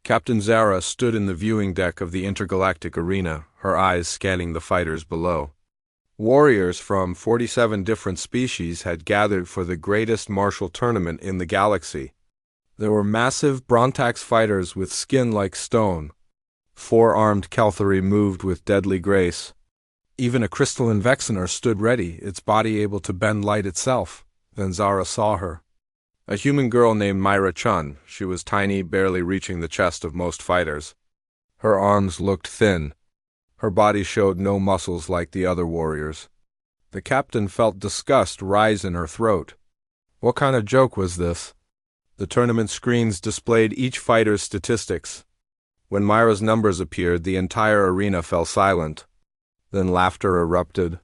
Captain Zara stood in the viewing deck of the intergalactic arena, her eyes scanning the fighters below. Warriors from 47 different species had gathered for the greatest martial tournament in the galaxy. There were massive Brontax fighters with skin like stone. Four-armed Calthari moved with deadly grace. Even a crystalline Vexener stood ready, its body able to bend light itself. Then Zara saw her. A human girl named Myra Chun. She was tiny, barely reaching the chest of most fighters. Her arms looked thin. Her body showed no muscles like the other warriors. The captain felt disgust rise in her throat. What kind of joke was this? The tournament screens displayed each fighter's statistics. When Myra's numbers appeared, the entire arena fell silent. Then laughter erupted.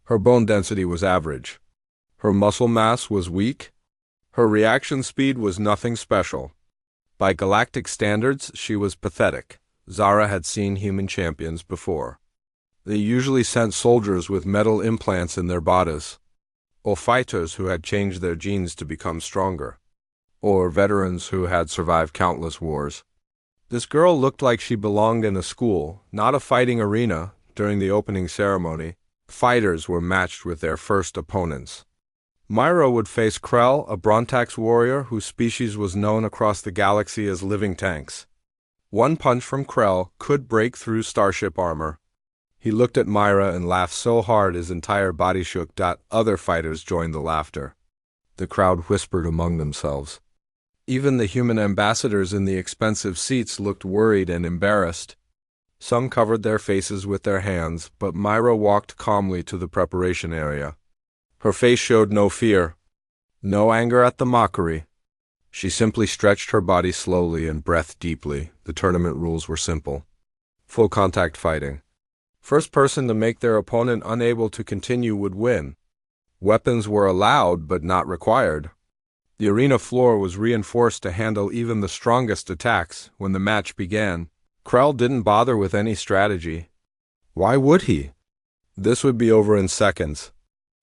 Her bone density was average. Her muscle mass was weak. Her reaction speed was nothing special. By galactic standards, she was pathetic. Zara had seen human champions before. They usually sent soldiers with metal implants in their bodies, or fighters who had changed their genes to become stronger, or veterans who had survived countless wars. This girl looked like she belonged in a school, not a fighting arena. During the opening ceremony, fighters were matched with their first opponents. Myra would face Krell, a Brontax warrior whose species was known across the galaxy as living tanks. One punch from Krell could break through starship armor. He looked at Myra and laughed so hard his entire body shook. Other fighters joined the laughter. The crowd whispered among themselves. Even the human ambassadors in the expensive seats looked worried and embarrassed. Some covered their faces with their hands, but Myra walked calmly to the preparation area. Her face showed no fear, no anger at the mockery. She simply stretched her body slowly and breathed deeply. The tournament rules were simple. Full contact fighting. First person to make their opponent unable to continue would win. Weapons were allowed but not required. The arena floor was reinforced to handle even the strongest attacks. When the match began, Krell didn't bother with any strategy. Why would he? This would be over in seconds.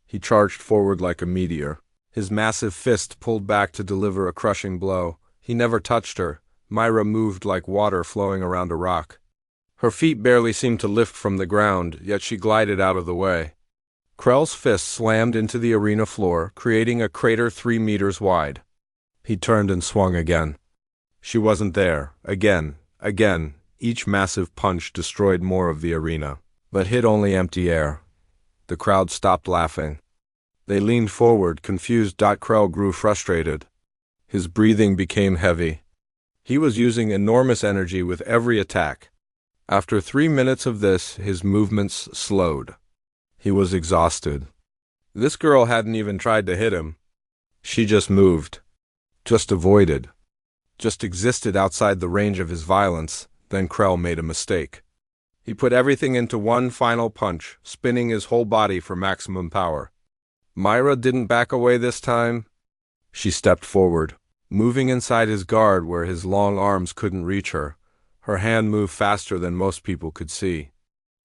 He charged forward like a meteor. His massive fist pulled back to deliver a crushing blow. He never touched her. Myra moved like water flowing around a rock. Her feet barely seemed to lift from the ground, yet she glided out of the way. Krell's fist slammed into the arena floor, creating a crater 3 meters wide. He turned and swung again. She wasn't there. Again. Each massive punch destroyed more of the arena, but hit only empty air. The crowd stopped laughing. They leaned forward, confused. Krell grew frustrated. His breathing became heavy. He was using enormous energy with every attack. After 3 minutes of this, his movements slowed. He was exhausted. This girl hadn't even tried to hit him. She just moved. Just avoided. Just existed outside the range of his violence. Then Krell made a mistake. He put everything into one final punch, spinning his whole body for maximum power. Myra didn't back away this time. She stepped forward, moving inside his guard where his long arms couldn't reach her. Her hand moved faster than most people could see.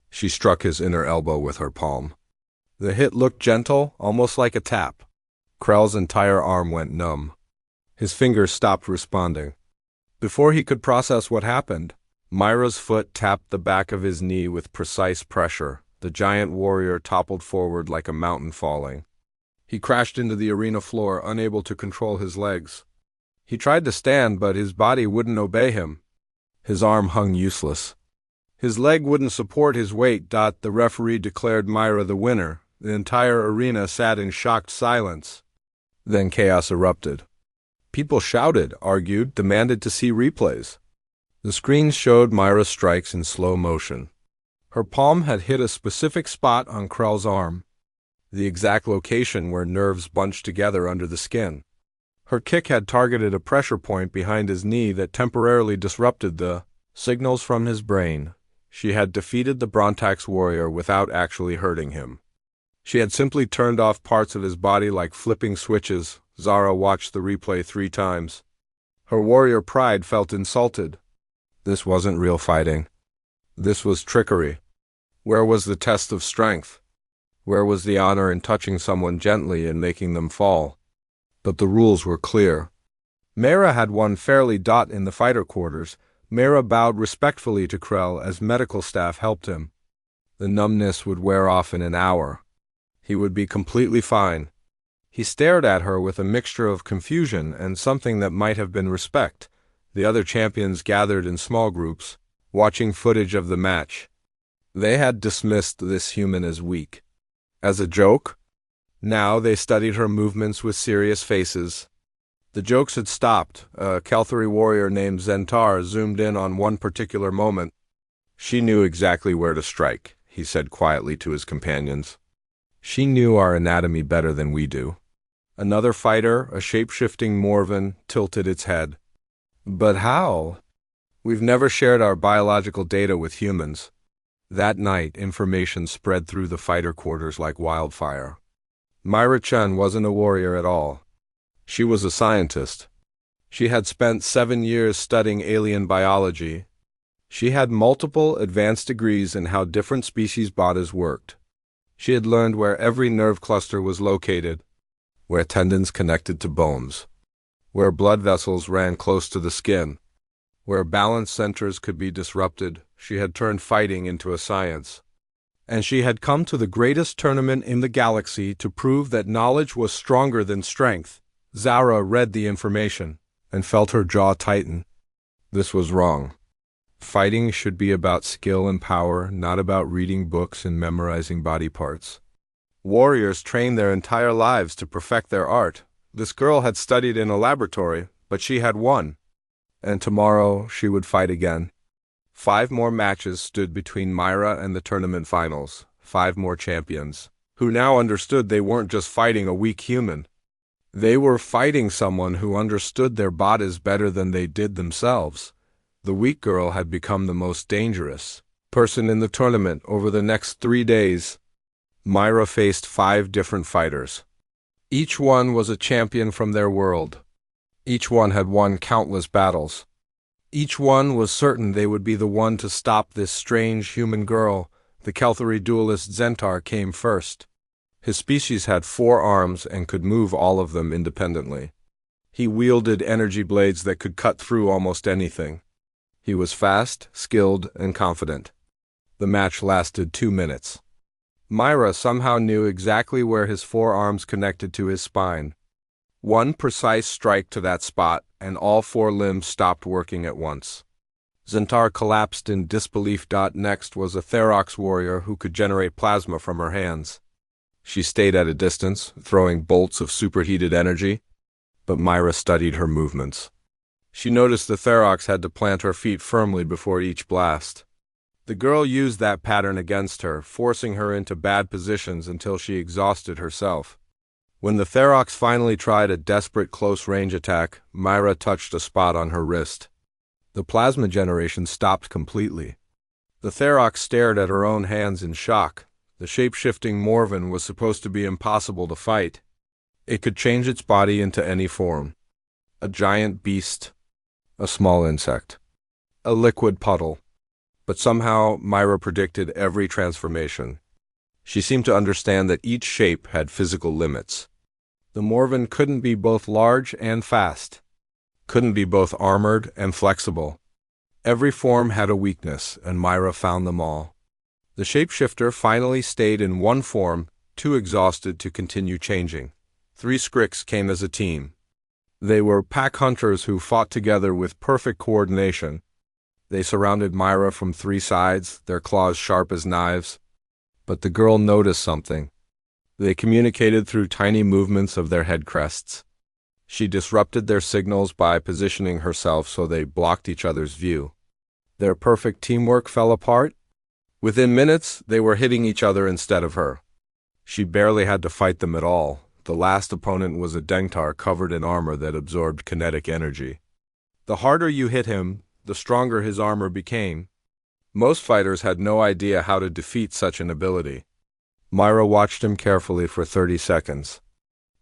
She struck his inner elbow with her palm. The hit looked gentle, almost like a tap. Krell's entire arm went numb. His fingers stopped responding. Before he could process what happened, Myra's foot tapped the back of his knee with precise pressure. The giant warrior toppled forward like a mountain falling. He crashed into the arena floor, unable to control his legs. He tried to stand, but his body wouldn't obey him. His arm hung useless. His leg wouldn't support his weight. The referee declared Myra the winner. The entire arena sat in shocked silence. Then chaos erupted. People shouted, argued, demanded to see replays. The screens showed Myra's strikes in slow motion. Her palm had hit a specific spot on Krell's arm, the exact location where nerves bunched together under the skin. Her kick had targeted a pressure point behind his knee that temporarily disrupted the signals from his brain. She had defeated the Brontax warrior without actually hurting him. She had simply turned off parts of his body like flipping switches. Zara watched the replay 3 times. Her warrior pride felt insulted. This wasn't real fighting. This was trickery. Where was the test of strength? Where was the honor in touching someone gently and making them fall? But the rules were clear. Myra had won fairly. In the fighter quarters, Mera bowed respectfully to Krell as medical staff helped him. The numbness would wear off in an hour. He would be completely fine. He stared at her with a mixture of confusion and something that might have been respect. The other champions gathered in small groups, watching footage of the match. They had dismissed this human as weak. As a joke? Now they studied her movements with serious faces. The jokes had stopped. A Kalthari warrior named Zentar zoomed in on one particular moment. "She knew exactly where to strike," he said quietly to his companions. "She knew our anatomy better than we do." Another fighter, a shape-shifting Morven, tilted its head. "But how? We've never shared our biological data with humans." That night, information spread through the fighter quarters like wildfire. Myra Chen wasn't a warrior at all. She was a scientist. She had spent 7 years studying alien biology. She had multiple advanced degrees in how different species' bodies worked. She had learned where every nerve cluster was located, where tendons connected to bones, where blood vessels ran close to the skin, where balance centers could be disrupted. She had turned fighting into a science. And she had come to the greatest tournament in the galaxy to prove that knowledge was stronger than strength. Zara read the information and felt her jaw tighten. This was wrong. Fighting should be about skill and power, not about reading books and memorizing body parts. Warriors train their entire lives to perfect their art. This girl had studied in a laboratory, but she had won. And tomorrow she would fight again. 5 more matches stood between Myra and the tournament finals. 5 more champions, who now understood they weren't just fighting a weak human. They were fighting someone who understood their bodies better than they did themselves. The weak girl had become the most dangerous person in the tournament. Over the next 3 days, Myra faced 5 different fighters. Each one was a champion from their world. Each one had won countless battles. Each one was certain they would be the one to stop this strange human girl. The Kalthari duelist Zentar came first. His species had 4 arms and could move all of them independently. He wielded energy blades that could cut through almost anything. He was fast, skilled, and confident. The match lasted 2 minutes. Myra somehow knew exactly where his 4 arms connected to his spine. One precise strike to that spot, and all 4 limbs stopped working at once. Zentar collapsed in disbelief. Next was a Therox warrior who could generate plasma from her hands. She stayed at a distance, throwing bolts of superheated energy, but Myra studied her movements. She noticed the Therox had to plant her feet firmly before each blast. The girl used that pattern against her, forcing her into bad positions until she exhausted herself. When the Therox finally tried a desperate close-range attack, Myra touched a spot on her wrist. The plasma generation stopped completely. The Therox stared at her own hands in shock. The shape-shifting Morven was supposed to be impossible to fight. It could change its body into any form. A giant beast, a small insect, a liquid puddle. But somehow Myra predicted every transformation. She seemed to understand that each shape had physical limits. The Morven couldn't be both large and fast, couldn't be both armored and flexible. Every form had a weakness, and Myra found them all. The shapeshifter finally stayed in one form, too exhausted to continue changing. 3 Skriks came as a team. They were pack hunters who fought together with perfect coordination. They surrounded Myra from 3 sides, their claws sharp as knives. But the girl noticed something. They communicated through tiny movements of their head crests. She disrupted their signals by positioning herself so they blocked each other's view. Their perfect teamwork fell apart. Within minutes, they were hitting each other instead of her. She barely had to fight them at all. The last opponent was a Dengtar covered in armor that absorbed kinetic energy. The harder you hit him, the stronger his armor became. Most fighters had no idea how to defeat such an ability. Myra watched him carefully for 30 seconds.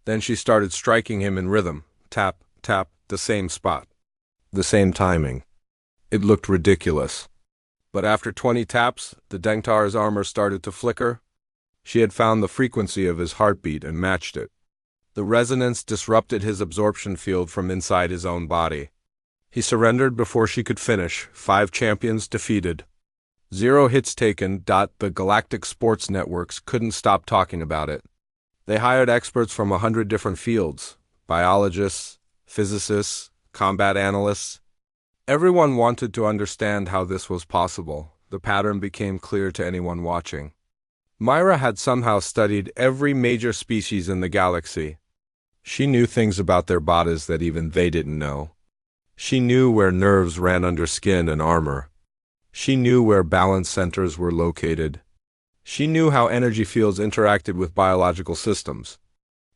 Then she started striking him in rhythm, tap, tap, the same spot, the same timing. It looked ridiculous. But after 20 taps, the Dengtar's armor started to flicker. She had found the frequency of his heartbeat and matched it. The resonance disrupted his absorption field from inside his own body. He surrendered before she could finish. 5 champions defeated. 0 hits taken. The Galactic sports networks couldn't stop talking about it. They hired experts from 100 different fields: biologists, physicists, combat analysts. Everyone wanted to understand how this was possible. The pattern became clear to anyone watching. Myra had somehow studied every major species in the galaxy. She knew things about their bodies that even they didn't know. She knew where nerves ran under skin and armor. She knew where balance centers were located. She knew how energy fields interacted with biological systems.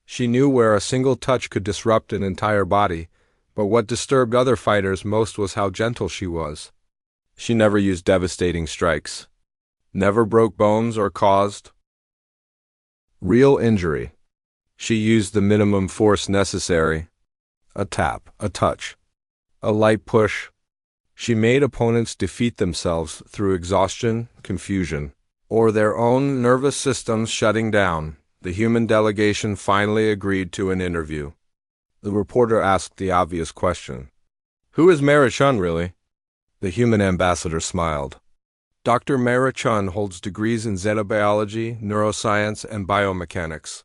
She knew where a single touch could disrupt an entire body, but what disturbed other fighters most was how gentle she was. She never used devastating strikes. Never broke bones or caused real injury. She used the minimum force necessary. A tap, a touch, a light push. She made opponents defeat themselves through exhaustion, confusion, or their own nervous systems shutting down. The human delegation finally agreed to an interview. The reporter asked the obvious question. "Who is Narration, really?" The human ambassador smiled. Dr. Narration holds degrees in xenobiology, neuroscience, and biomechanics.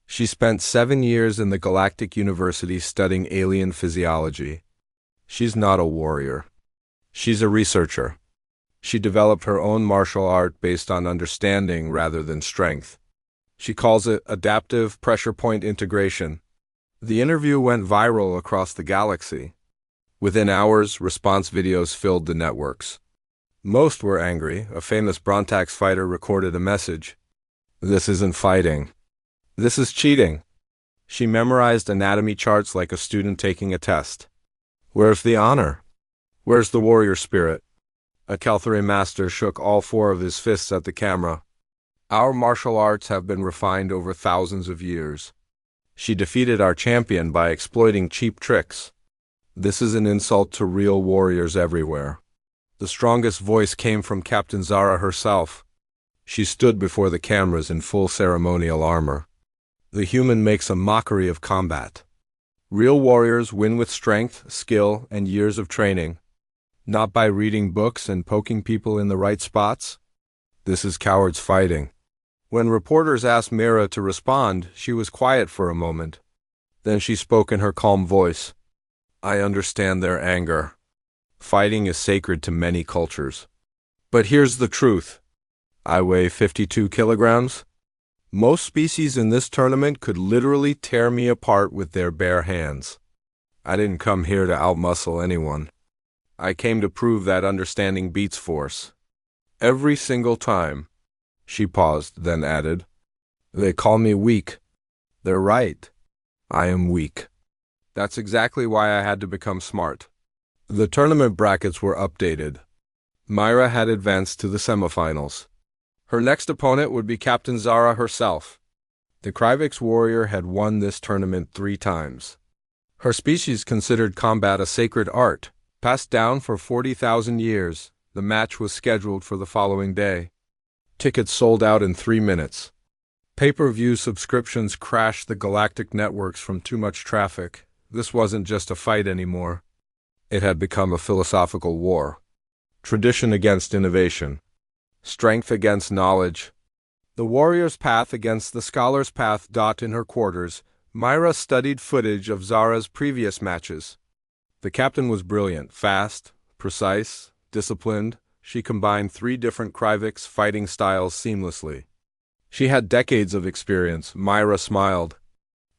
She spent 7 years in the Galactic University studying alien physiology. She's not a warrior. She's a researcher. She developed her own martial art based on understanding rather than strength. She calls it adaptive pressure point integration. The interview went viral across the galaxy. Within hours, response videos filled the networks. Most were angry. A famous Brontax fighter recorded a message. "This isn't fighting. This is cheating." She memorized anatomy charts like a student taking a test. Where's the honor? Where's the warrior spirit? A Calthary master shook all 4 of his fists at the camera. Our martial arts have been refined over thousands of years. She defeated our champion by exploiting cheap tricks. This is an insult to real warriors everywhere. The strongest voice came from Captain Zara herself. She stood before the cameras in full ceremonial armor. The human makes a mockery of combat. Real warriors win with strength, skill, and years of training. Not by reading books and poking people in the right spots. This is cowards fighting. When reporters asked Mira to respond, she was quiet for a moment. Then she spoke in her calm voice. "I understand their anger. Fighting is sacred to many cultures. But here's the truth. I weigh 52 kilograms. Most species in this tournament could literally tear me apart with their bare hands. I didn't come here to outmuscle anyone. I came to prove that understanding beats force. Every single time." She paused, then added, "They call me weak. They're right. I am weak. That's exactly why I had to become smart." The tournament brackets were updated. Myra had advanced to the semifinals. Her next opponent would be Captain Zara herself. The Krivix warrior had won this tournament 3 times. Her species considered combat a sacred art, passed down for 40,000 years. The match was scheduled for the following day. Tickets sold out in 3 minutes. Pay-per-view subscriptions crashed the galactic networks from too much traffic. This wasn't just a fight anymore. It had become a philosophical war. Tradition against innovation. Strength against knowledge. The warrior's path against the scholar's path. In her quarters, Myra studied footage of Zara's previous matches. The captain was brilliant, fast, precise, disciplined. She combined 3 different Krivix fighting styles seamlessly. She had decades of experience. Myra smiled.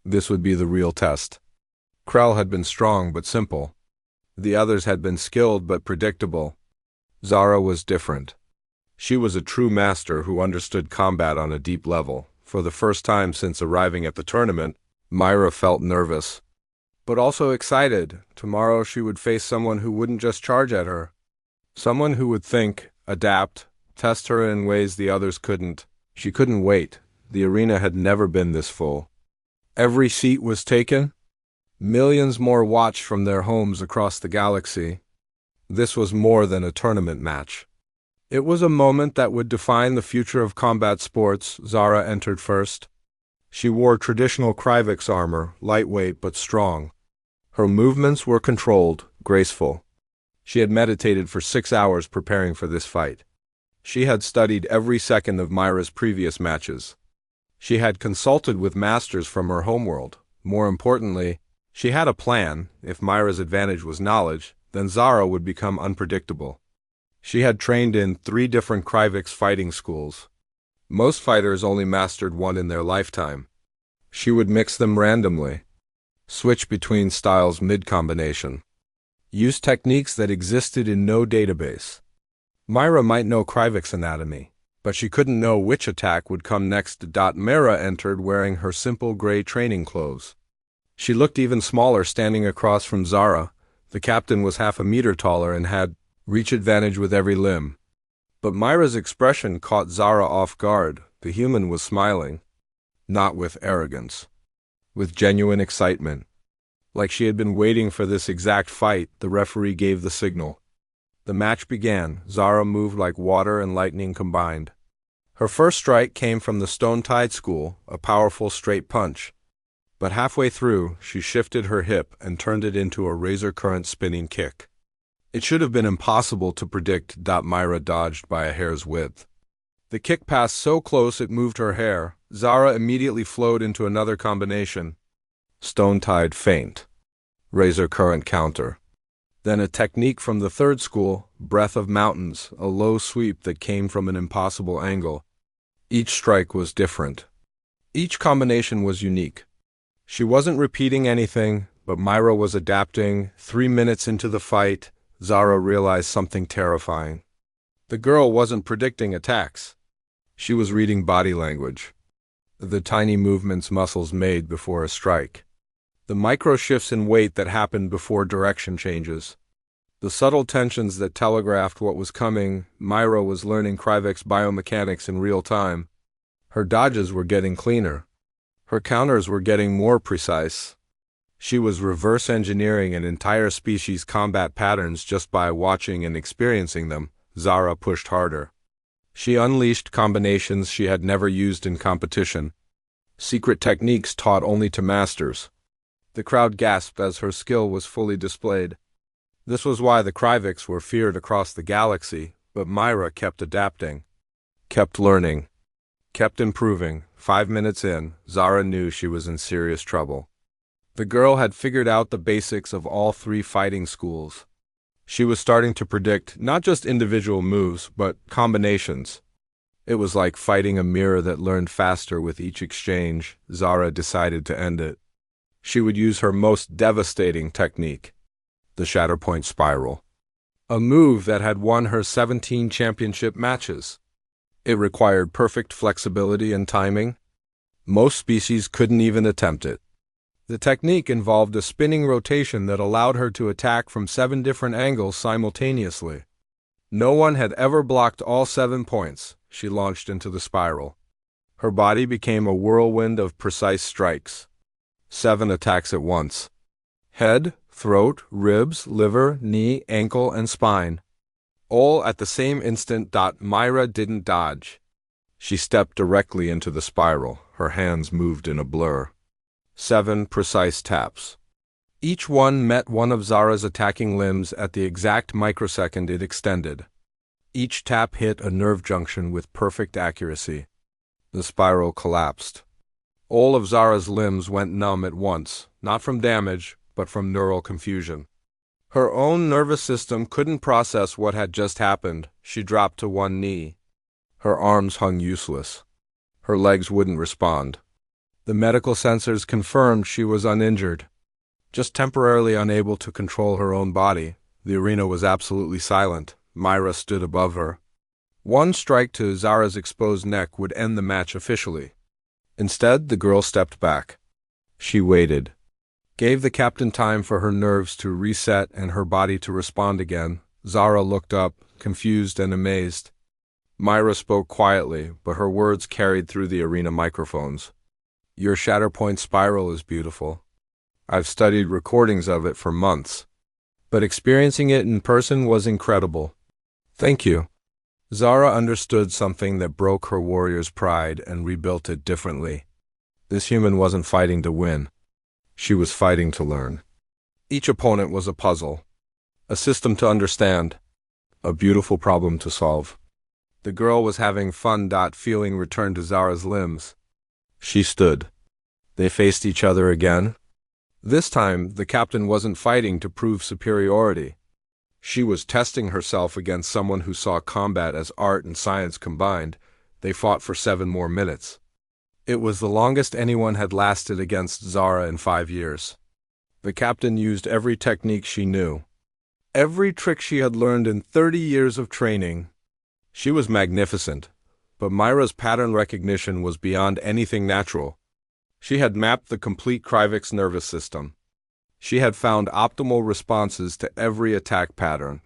This would be the real test. Krell had been strong but simple. The others had been skilled but predictable. Zara was different. She was a true master who understood combat on a deep level. For the first time since arriving at the tournament, Myra felt nervous, but also excited. Tomorrow she would face someone who wouldn't just charge at her. Someone who would think, adapt, test her in ways the others couldn't. She couldn't wait. The arena had never been this full. Every seat was taken. Millions more watched from their homes across the galaxy. This was more than a tournament match. It was a moment that would define the future of combat sports. Zara entered first. She wore traditional Krivix armor, lightweight but strong. Her movements were controlled, graceful. She had meditated for 6 hours preparing for this fight. She had studied every second of Myra's previous matches. She had consulted with masters from her homeworld. More importantly, she had a plan. If Myra's advantage was knowledge, then Zara would become unpredictable. She had trained in 3 different Krivix fighting schools. Most fighters only mastered one in their lifetime. She would mix them randomly, switch between styles mid-combination, use techniques that existed in no database. Myra might know Krivix anatomy, but she couldn't know which attack would come next. Myra entered wearing her simple gray training clothes. She looked even smaller standing across from Zara. The captain was half a meter taller and had reach advantage with every limb. But Myra's expression caught Zara off guard. The human was smiling. Not with arrogance. With genuine excitement. Like she had been waiting for this exact fight. The referee gave the signal. The match began. Zara moved like water and lightning combined. Her first strike came from the stone-tied school, a powerful straight punch. But halfway through, she shifted her hip and turned it into a razor-current spinning kick. It should have been impossible to predict. Myra dodged by a hair's width. The kick passed so close it moved her hair. Zara immediately flowed into another combination. Stone-tied feint. Razor-current counter. Then a technique from the third school, breath of mountains, a low sweep that came from an impossible angle. Each strike was different. Each combination was unique. She wasn't repeating anything, but Myra was adapting. 3 minutes into the fight, Zara realized something terrifying. The girl wasn't predicting attacks. She was reading body language. The tiny movements muscles made before a strike. The micro shifts in weight that happened before direction changes. The subtle tensions that telegraphed what was coming. Myra was learning Krivix biomechanics in real time. Her dodges were getting cleaner. Her counters were getting more precise. She was reverse engineering an entire species' combat patterns just by watching and experiencing them. Zara pushed harder. She unleashed combinations she had never used in competition. Secret techniques taught only to masters. The crowd gasped as her skill was fully displayed. This was why the Krivix were feared across the galaxy, but Myra kept adapting, kept learning, kept improving. 5 minutes in, Zara knew she was in serious trouble. The girl had figured out the basics of all 3 fighting schools. She was starting to predict not just individual moves, but combinations. It was like fighting a mirror that learned faster with each exchange. Zara decided to end it. She would use her most devastating technique, the Shatterpoint Spiral, a move that had won her 17 championship matches. It required perfect flexibility and timing. Most species couldn't even attempt it. The technique involved a spinning rotation that allowed her to attack from 7 different angles simultaneously. No one had ever blocked all 7 points. She launched into the spiral. Her body became a whirlwind of precise strikes. 7 attacks at once. Head, throat, ribs, liver, knee, ankle, and spine. All at the same instant. Myra didn't dodge. She stepped directly into the spiral. Her hands moved in a blur. 7 precise taps. Each one met one of Zara's attacking limbs at the exact microsecond it extended. Each tap hit a nerve junction with perfect accuracy. The spiral collapsed. All of Zara's limbs went numb at once, not from damage, but from neural confusion. Her own nervous system couldn't process what had just happened. She dropped to one knee. Her arms hung useless. Her legs wouldn't respond. The medical sensors confirmed she was uninjured, just temporarily unable to control her own body. The arena was absolutely silent. Myra stood above her. One strike to Zara's exposed neck would end the match officially. Instead, the girl stepped back. She waited, gave the captain time for her nerves to reset and her body to respond again. Zara looked up, confused and amazed. Myra spoke quietly, but her words carried through the arena microphones. Your Shatterpoint Spiral is beautiful. I've studied recordings of it for months, but experiencing it in person was incredible. Thank you. Zara understood something that broke her warrior's pride and rebuilt it differently. This human wasn't fighting to win. She was fighting to learn. Each opponent was a puzzle. A system to understand. A beautiful problem to solve. The girl was having fun. Feeling returned to Zara's limbs. She stood. They faced each other again. This time, the captain wasn't fighting to prove superiority. She was testing herself against someone who saw combat as art and science combined. They fought for 7 more minutes. It was the longest anyone had lasted against Zara in 5 years. The captain used every technique she knew. Every trick she had learned in 30 years of training. She was magnificent, but Myra's pattern recognition was beyond anything natural. She had mapped the complete Krivix nervous system. She had found optimal responses to every attack pattern.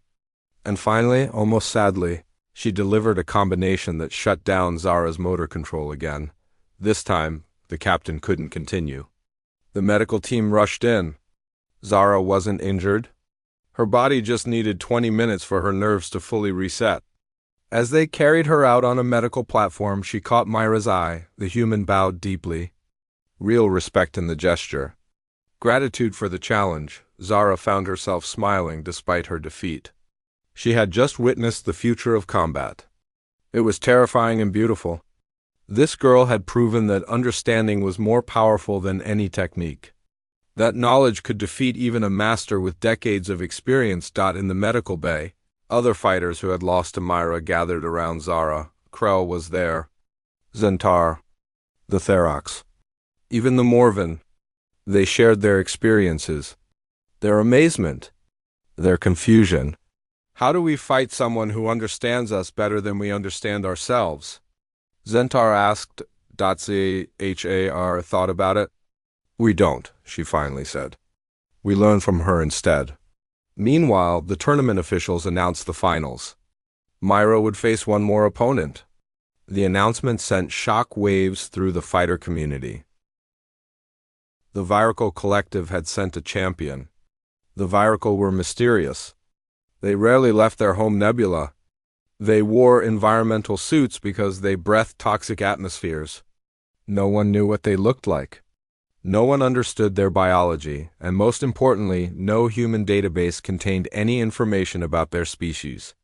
And finally, almost sadly, she delivered a combination that shut down Zara's motor control again. This time, the captain couldn't continue. The medical team rushed in. Zara wasn't injured. Her body just needed 20 minutes for her nerves to fully reset. As they carried her out on a medical platform, she caught Myra's eye. The human bowed deeply. Real respect in the gesture. Gratitude for the challenge. Zara found herself smiling despite her defeat. She had just witnessed the future of combat. It was terrifying and beautiful. This girl had proven that understanding was more powerful than any technique. That knowledge could defeat even a master with decades of experience. In the medical bay, other fighters who had lost to Myra gathered around Zara. Krell was there. Zentar. The Therox. Even the Morven. They shared their experiences. Their amazement. Their confusion. How do we fight someone who understands us better than we understand ourselves? Zentar asked. Har thought about it. We don't, she finally said. We learn from her instead. Meanwhile, the tournament officials announced the finals. Myra would face one more opponent. The announcement sent shock waves through the fighter community. The Viracle Collective had sent a champion. The Viracle were mysterious. They rarely left their home nebula. They wore environmental suits because they breathed toxic atmospheres. No one knew what they looked like. No one understood their biology, and most importantly, no human database contained any information about their species.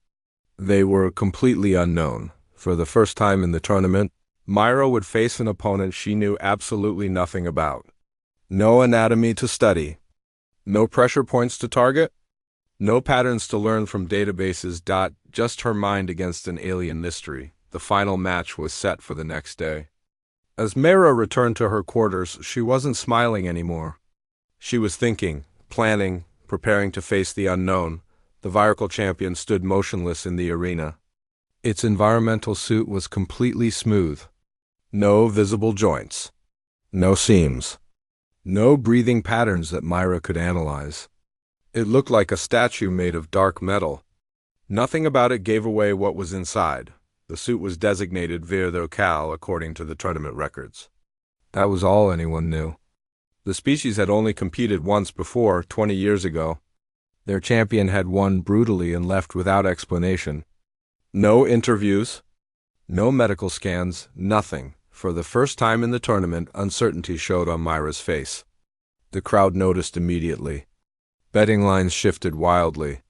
They were completely unknown. For the first time in the tournament, Myra would face an opponent she knew absolutely nothing about. No anatomy to study. No pressure points to target. No patterns to learn from databases. Just her mind against an alien mystery. The final match was set for the next day. As Myra returned to her quarters, she wasn't smiling anymore. She was thinking, planning, preparing to face the unknown. The Viracle champion stood motionless in the arena. Its environmental suit was completely smooth. No visible joints. No seams. No breathing patterns that Myra could analyze. It looked like a statue made of dark metal. Nothing about it gave away what was inside. The suit was designated Vir the Cal according to the tournament records. That was all anyone knew. The species had only competed once before, 20 years ago. Their champion had won brutally and left without explanation. No interviews, no medical scans, nothing. For the first time in the tournament, uncertainty showed on Myra's face. The crowd noticed immediately. Betting lines shifted wildly.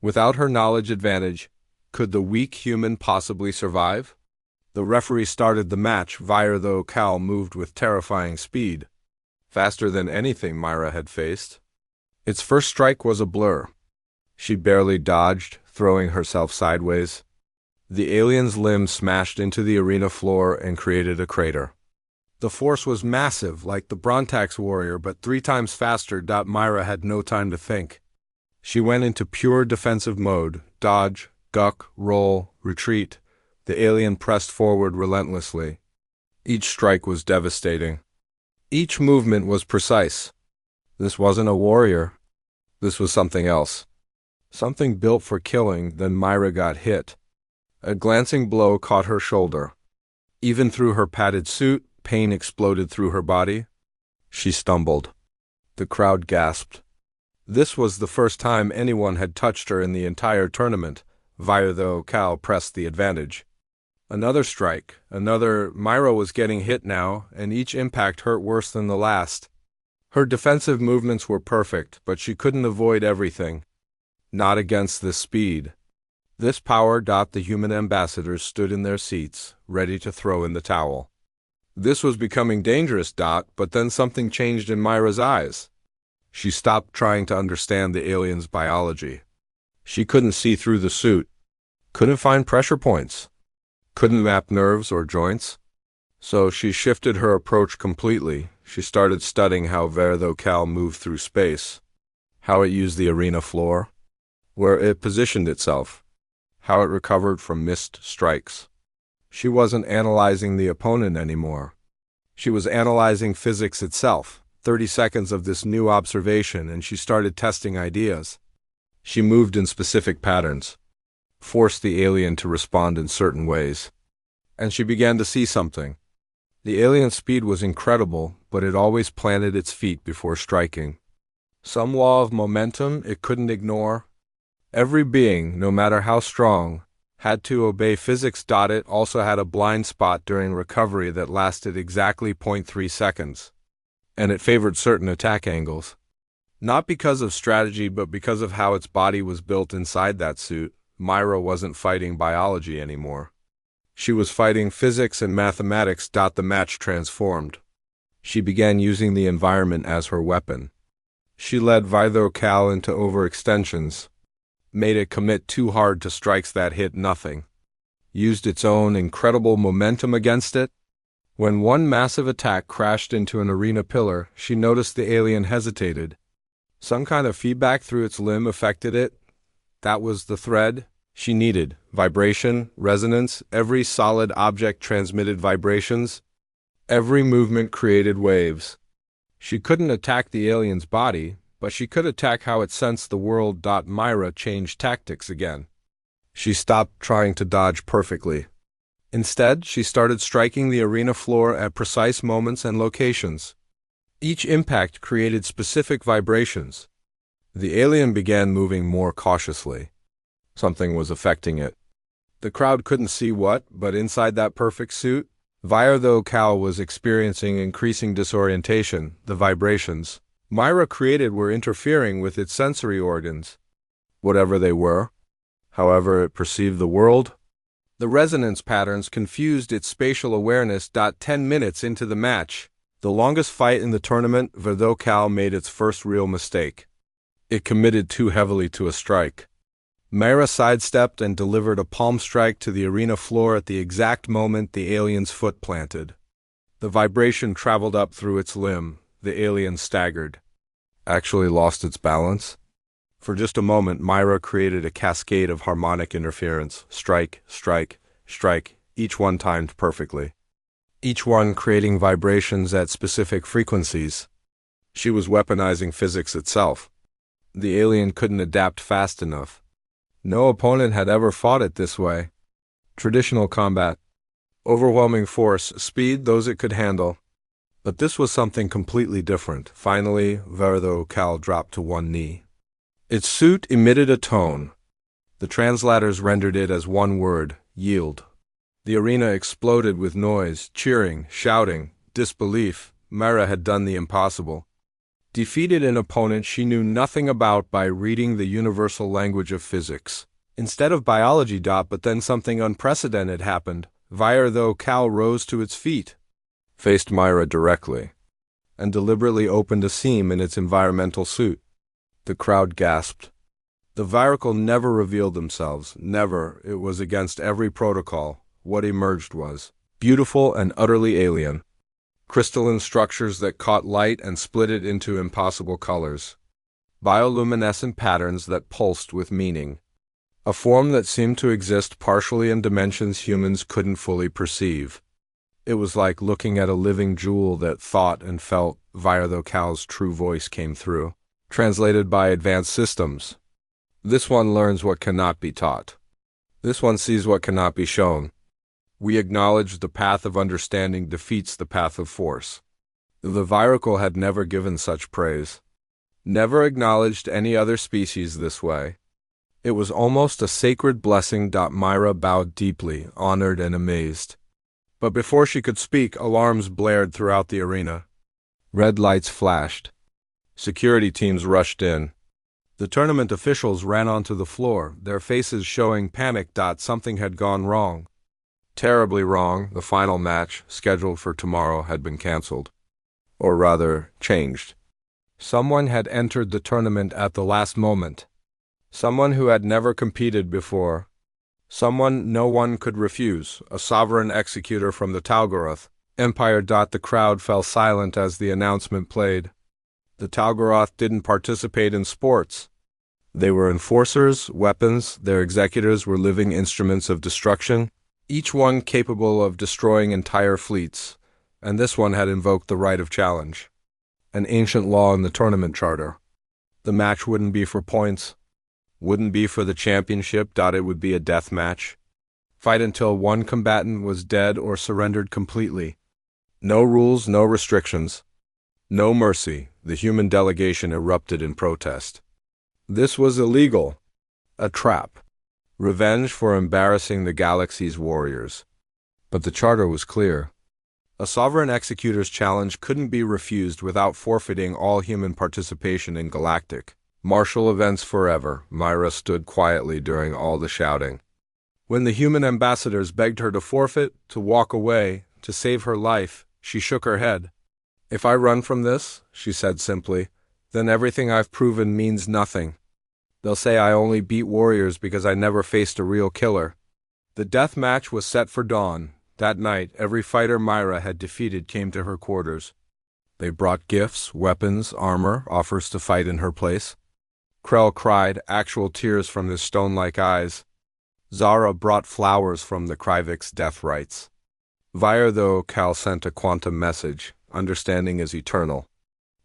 Without her knowledge advantage, could the weak human possibly survive? The referee started the match. Vir the Cal moved with terrifying speed, faster than anything Myra had faced. Its first strike was a blur. She barely dodged, throwing herself sideways. The alien's limb smashed into the arena floor and created a crater. The force was massive, like the Brontax warrior, but 3 times faster. Myra had no time to think. She went into pure defensive mode. Dodge, duck, roll, retreat. The alien pressed forward relentlessly. Each strike was devastating. Each movement was precise. This wasn't a warrior. This was something else. Something built for killing. Then Myra got hit. A glancing blow caught her shoulder. Even through her padded suit, pain exploded through her body. She stumbled. The crowd gasped. This was the first time anyone had touched her in the entire tournament. Vir the Cal pressed the advantage. Another strike, another. Myra was getting hit now, and each impact hurt worse than the last. Her defensive movements were perfect, but she couldn't avoid everything. Not against this speed. This power. The human ambassadors stood in their seats, ready to throw in the towel. This was becoming dangerous. But then something changed in Myra's eyes. She stopped trying to understand the alien's biology. She couldn't see through the suit, couldn't find pressure points, couldn't map nerves or joints. So she shifted her approach completely. She started studying how Cal moved through space, how it used the arena floor, where it positioned itself, how it recovered from missed strikes. She wasn't analyzing the opponent anymore. She was analyzing physics itself. 30 seconds of this new observation, and she started testing ideas. She moved in specific patterns, forced the alien to respond in certain ways. And she began to see something. The alien's speed was incredible, but it always planted its feet before striking. Some law of momentum it couldn't ignore. Every being, no matter how strong, had to obey physics. It also had a blind spot during recovery that lasted exactly 0.3 seconds. And it favored certain attack angles. Not because of strategy, but because of how its body was built inside that suit. Myra wasn't fighting biology anymore. She was fighting physics and mathematics. The match transformed. She began using the environment as her weapon. She led Cal into overextensions, made it commit too hard to strikes that hit nothing, used its own incredible momentum against it. When one massive attack crashed into an arena pillar, she noticed the alien hesitated. Some kind of feedback through its limb affected it. That was the thread she needed. Vibration, resonance. Every solid object transmitted vibrations. Every movement created waves. She couldn't attack the alien's body, but she could attack how it sensed the world. Myra changed tactics again. She stopped trying to dodge perfectly. Instead, she started striking the arena floor at precise moments and locations. Each impact created specific vibrations. The alien began moving more cautiously. Something was affecting it. The crowd couldn't see what, but inside that perfect suit, Cal was experiencing increasing disorientation. The vibrations Myra created were interfering with its sensory organs, whatever they were, however it perceived the world. The resonance patterns confused its spatial awareness. 10 minutes into the match, the longest fight in the tournament, Cal made its first real mistake. It committed too heavily to a strike. Myra sidestepped and delivered a palm strike to the arena floor at the exact moment the alien's foot planted. The vibration traveled up through its limb. The alien staggered, actually lost its balance. For just a moment, Myra created a cascade of harmonic interference. Strike, strike, strike, each one timed perfectly. Each one creating vibrations at specific frequencies. She was weaponizing physics itself. The alien couldn't adapt fast enough. No opponent had ever fought it this way. Traditional combat. Overwhelming force, speed, those it could handle. But this was something completely different. Finally, Cal dropped to one knee. Its suit emitted a tone. The translators rendered it as one word: yield. The arena exploded with noise, cheering, shouting, disbelief. Myra had done the impossible. Defeated an opponent she knew nothing about by reading the universal language of physics. Instead of biology. But then something unprecedented happened. Cal rose to its feet, faced Myra directly, and deliberately opened a seam in its environmental suit. The crowd gasped. The Cal never revealed themselves, never. It was against every protocol. What emerged was beautiful and utterly alien. Crystalline structures that caught light and split it into impossible colors. Bioluminescent patterns that pulsed with meaning. A form that seemed to exist partially in dimensions humans couldn't fully perceive. It was like looking at a living jewel that thought and felt. Cal's true voice came through. Translated by advanced systems. This one learns what cannot be taught. This one sees what cannot be shown. We acknowledge the path of understanding defeats the path of force. The Cal had never given such praise. Never acknowledged any other species this way. It was almost a sacred blessing. Myra bowed deeply, honored and amazed. But before she could speak, alarms blared throughout the arena. Red lights flashed. Security teams rushed in. The tournament officials ran onto the floor, their faces showing panic. Something had gone wrong. Terribly wrong. The final match, scheduled for tomorrow, had been cancelled. Or rather, changed. Someone had entered the tournament at the last moment. Someone who had never competed before. Someone no one could refuse, a sovereign executor from the Talgaroth Empire. The crowd fell silent as the announcement played. The Talgaroth didn't participate in sports. They were enforcers, weapons. Their executors were living instruments of destruction, each one capable of destroying entire fleets, and this one had invoked the right of challenge, an ancient law in the tournament charter. The match wouldn't be for points, wouldn't be for the championship. It would be a death match. Fight until one combatant was dead or surrendered completely. No rules, no restrictions. No mercy. The human delegation erupted in protest. This was illegal. A trap. Revenge for embarrassing the galaxy's warriors. But the charter was clear. A sovereign executor's challenge couldn't be refused without forfeiting all human participation in galactic martial events forever. Myra stood quietly during all the shouting. When the human ambassadors begged her to forfeit, to walk away, to save her life, she shook her head. "If I run from this," she said simply, "then everything I've proven means nothing. They'll say I only beat warriors because I never faced a real killer." The death match was set for dawn. That night, every fighter Myra had defeated came to her quarters. They brought gifts, weapons, armor, offers to fight in her place. Krell cried, actual tears from his stone-like eyes. Zara brought flowers from the Kryvik's death rites. Via though Cal sent a quantum message, understanding is eternal.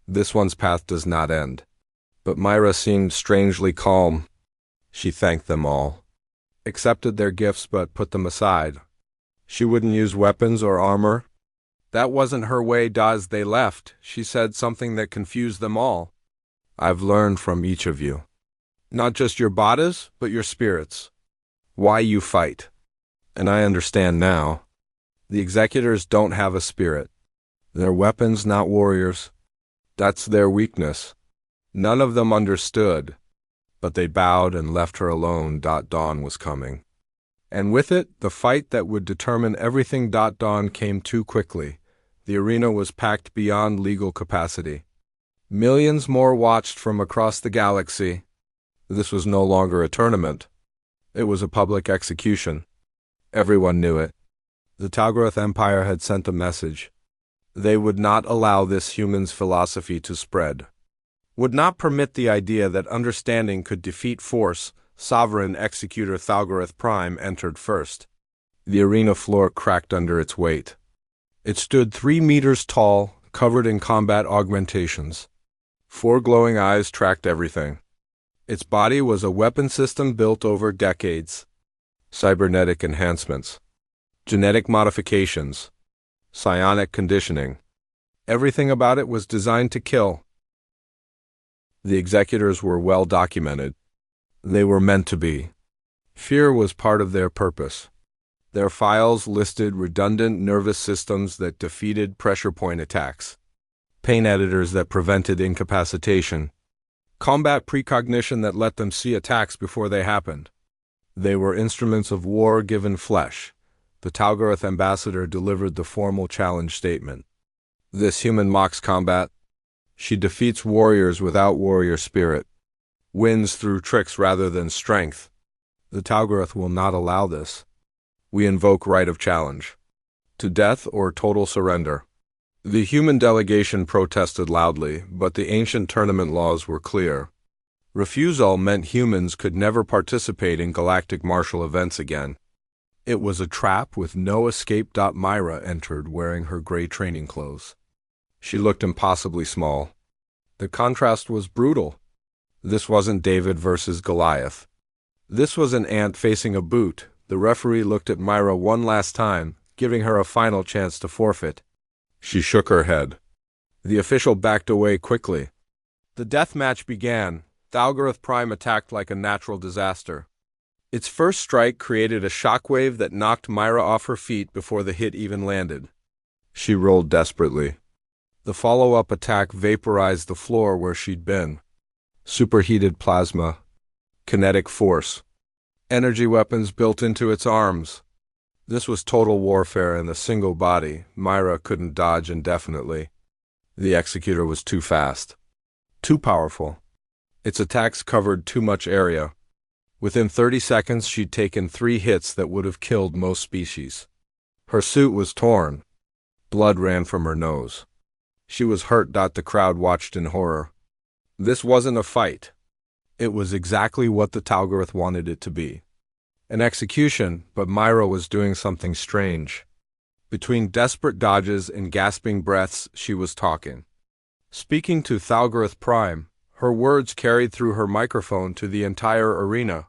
This one's path does not end. But Myra seemed strangely calm. She thanked them all, accepted their gifts but put them aside. She wouldn't use weapons or armor. That wasn't her way. As they left, she said something that confused them all. "I've learned from each of you. Not just your bodies, but your spirits. Why you fight. And I understand now. The executors don't have a spirit. They're weapons, not warriors. That's their weakness." None of them understood, but they bowed and left her alone. Dawn was coming. And with it, the fight that would determine everything. Dawn came too quickly. The arena was packed beyond legal capacity. Millions more watched from across the galaxy. This was no longer a tournament. It was a public execution. Everyone knew it. The Talgaroth Empire had sent a message. They would not allow this human's philosophy to spread. Would not permit the idea that understanding could defeat force. Sovereign Executor Thalgaroth Prime entered first. The arena floor cracked under its weight. It stood 3 meters tall, covered in combat augmentations. 4 glowing eyes tracked everything. Its body was a weapon system built over decades. Cybernetic enhancements. Genetic modifications. Psionic conditioning. Everything about it was designed to kill. The executors were well documented. They were meant to be. Fear was part of their purpose. Their files listed redundant nervous systems that defeated pressure point attacks, pain editors that prevented incapacitation, combat precognition that let them see attacks before they happened. They were instruments of war given flesh. The Talgaroth ambassador delivered the formal challenge statement. "This human mocks combat. She defeats warriors without warrior spirit, wins through tricks rather than strength. The Talgaroth will not allow this. We invoke right of challenge. To death or total surrender." The human delegation protested loudly, but the ancient tournament laws were clear. Refusal meant humans could never participate in galactic martial events again. It was a trap with no escape. Myra entered wearing her gray training clothes. She looked impossibly small. The contrast was brutal. This wasn't David versus Goliath. This was an ant facing a boot. The referee looked at Myra one last time, giving her a final chance to forfeit. She shook her head. The official backed away quickly. The death match began. Thalgaroth Prime attacked like a natural disaster. Its first strike created a shockwave that knocked Myra off her feet before the hit even landed. She rolled desperately. The follow-up attack vaporized the floor where she'd been. superheated plasma, kinetic force, energy weapons built into its arms. This was total warfare in a single body. Myra couldn't dodge indefinitely. The executor was too fast, too powerful. Its attacks covered too much area. Within 30 seconds, she'd taken 3 hits that would have killed most species. Her suit was torn. Blood ran from her nose. She was hurt. The crowd watched in horror. This wasn't a fight. It was exactly what the Tal'Garoth wanted it to be. An execution, but Myra was doing something strange. Between desperate dodges and gasping breaths, she was talking. Speaking to Tal'Garoth Prime, her words carried through her microphone to the entire arena.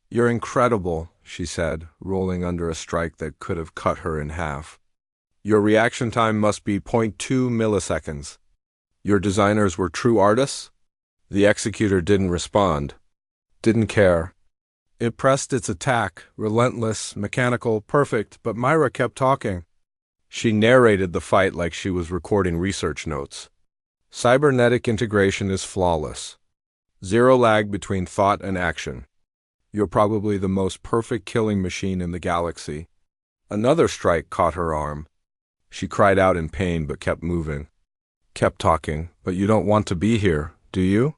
"You're incredible," she said, rolling under a strike that could have cut her in half. "Your reaction time must be 0.2 milliseconds. Your designers were true artists?" The executor didn't respond. Didn't care. It pressed its attack, relentless, mechanical, perfect, but Myra kept talking. She narrated the fight like she was recording research notes. "Cybernetic integration is flawless. Zero lag between thought and action. You're probably the most perfect killing machine in the galaxy." Another strike caught her arm. She cried out in pain but kept moving. Kept talking. "But you don't want to be here, do you?"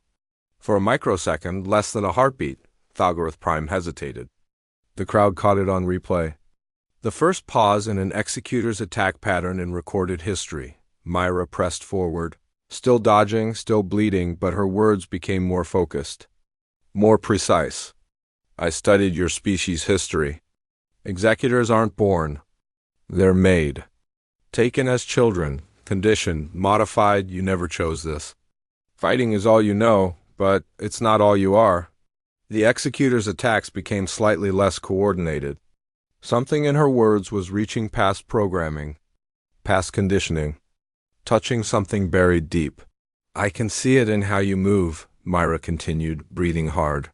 For a microsecond, less than a heartbeat, Tal'Garoth Prime hesitated. The crowd caught it on replay. The first pause in an executor's attack pattern in recorded history. Myra pressed forward, still dodging, still bleeding, but her words became more focused, more precise. "I studied your species' history. Executors aren't born. They're made. Taken as children, conditioned, modified. You never chose this. Fighting is all you know, but it's not all you are." The executor's attacks became slightly less coordinated. Something in her words was reaching past programming, past conditioning, touching something buried deep. "I can see it in how you move," Myra continued, breathing hard.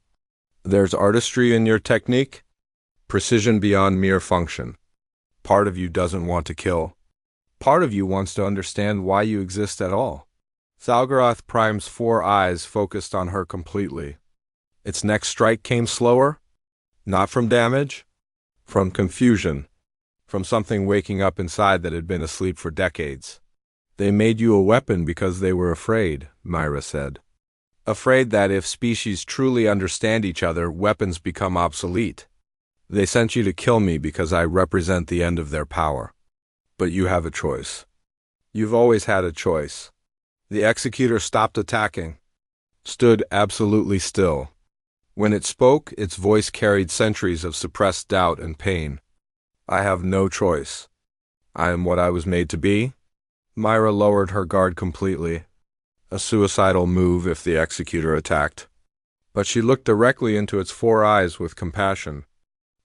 "There's artistry in your technique, precision beyond mere function. Part of you doesn't want to kill. Part of you wants to understand why you exist at all." Tal'Garoth Prime's 4 eyes focused on her completely. Its next strike came slower, not from damage, from confusion, from something waking up inside that had been asleep for decades. "They made you a weapon because they were afraid," Myra said. "Afraid that if species truly understand each other, weapons become obsolete. They sent you to kill me because I represent the end of their power. But you have a choice. You've always had a choice." The executor stopped attacking, stood absolutely still. When it spoke, its voice carried centuries of suppressed doubt and pain. "I have no choice. I am what I was made to be." Myra lowered her guard completely. A suicidal move if the executor attacked. But she looked directly into its 4 eyes with compassion.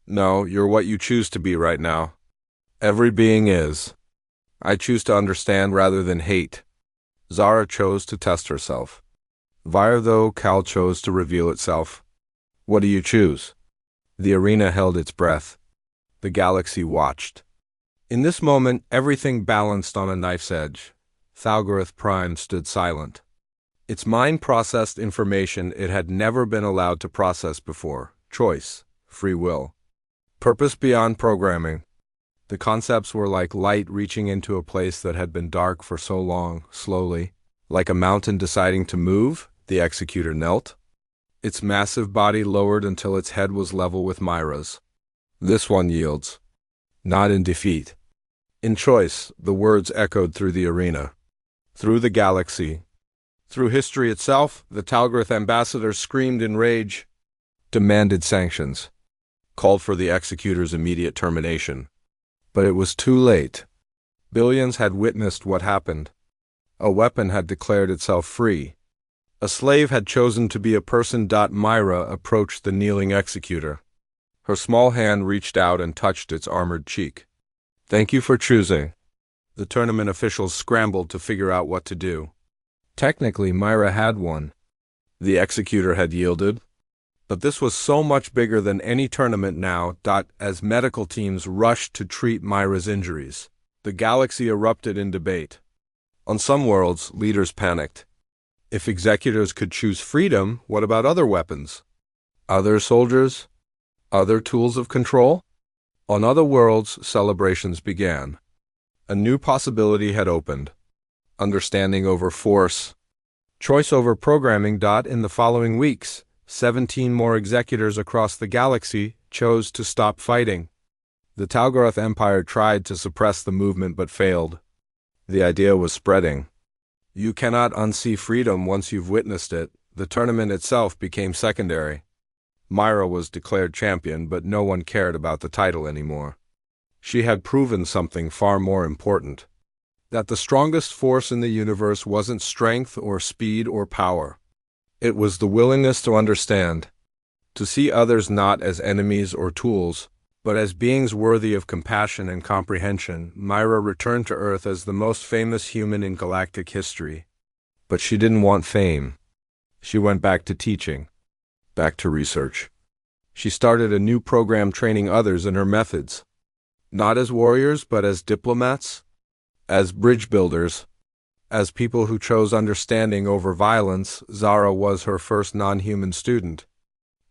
"No, you're what you choose to be right now. Every being is. I choose to understand rather than hate. Zara chose to test herself. Virtho Cal chose to reveal itself. What do you choose?" The arena held its breath. The galaxy watched. In this moment, everything balanced on a knife's edge. Tal'Garoth Prime stood silent. Its mind processed information it had never been allowed to process before. Choice, free will, purpose beyond programming. The concepts were like light reaching into a place that had been dark for so long, slowly. Like a mountain deciding to move, the executor knelt. Its massive body lowered until its head was level with Myra's. "This one yields. Not in defeat. In choice," the words echoed through the arena, through the galaxy. Through history itself, the Tal'Garoth ambassador screamed in rage, demanded sanctions, called for the executor's immediate termination. But it was too late. Billions had witnessed what happened. A weapon had declared itself free. A slave had chosen to be a person. Myra approached the kneeling executor. Her small hand reached out and touched its armored cheek. "Thank you for choosing." The tournament officials scrambled to figure out what to do. Technically, Myra had won. The executor had yielded. But this was so much bigger than any tournament now. As medical teams rushed to treat Myra's injuries, the galaxy erupted in debate. On some worlds, leaders panicked. If executors could choose freedom, what about other weapons? Other soldiers? Other tools of control? On other worlds, celebrations began. A new possibility had opened. Understanding over force. Choice over programming. In the following weeks, 17 more executors across the galaxy chose to stop fighting. The Talgaroth Empire tried to suppress the movement but failed. The idea was spreading. You cannot unsee freedom once you've witnessed it. The tournament itself became secondary. Myra was declared champion, but no one cared about the title anymore. She had proven something far more important. That the strongest force in the universe wasn't strength or speed or power. It was the willingness to understand. To see others not as enemies or tools, but as beings worthy of compassion and comprehension. Myra returned to Earth as the most famous human in galactic history. But she didn't want fame. She went back to teaching. Back to research. She started a new program training others in her methods. Not as warriors, but as diplomats, as bridge builders, as people who chose understanding over violence. Zara was her first non-human student.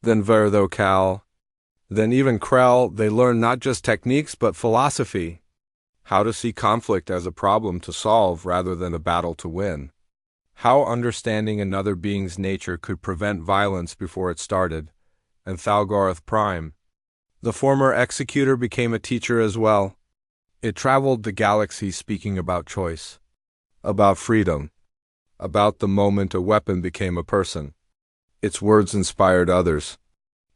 Then Vertho Cal. Then even Krell. They learned not just techniques, but philosophy. How to see conflict as a problem to solve rather than a battle to win. How understanding another being's nature could prevent violence before it started. And Thalgaroth Prime. The former executor became a teacher as well. It traveled the galaxy speaking about choice, about freedom, about the moment a weapon became a person. Its words inspired others.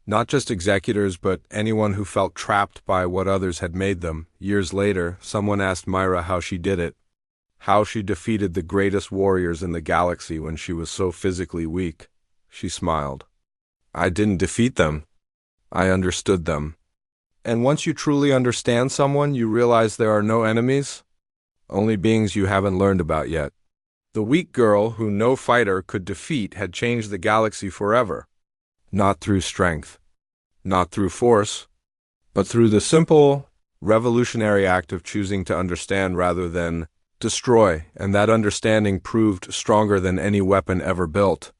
Not just executors, but anyone who felt trapped by what others had made them. Years later, someone asked Myra how she did it. How she defeated the greatest warriors in the galaxy when she was so physically weak. She smiled. I didn't defeat them. I understood them. And once you truly understand someone, you realize there are no enemies, only beings you haven't learned about yet. The weak girl who no fighter could defeat had changed the galaxy forever. Not through strength, not through force, but through the simple, revolutionary act of choosing to understand rather than destroy, and that understanding proved stronger than any weapon ever built.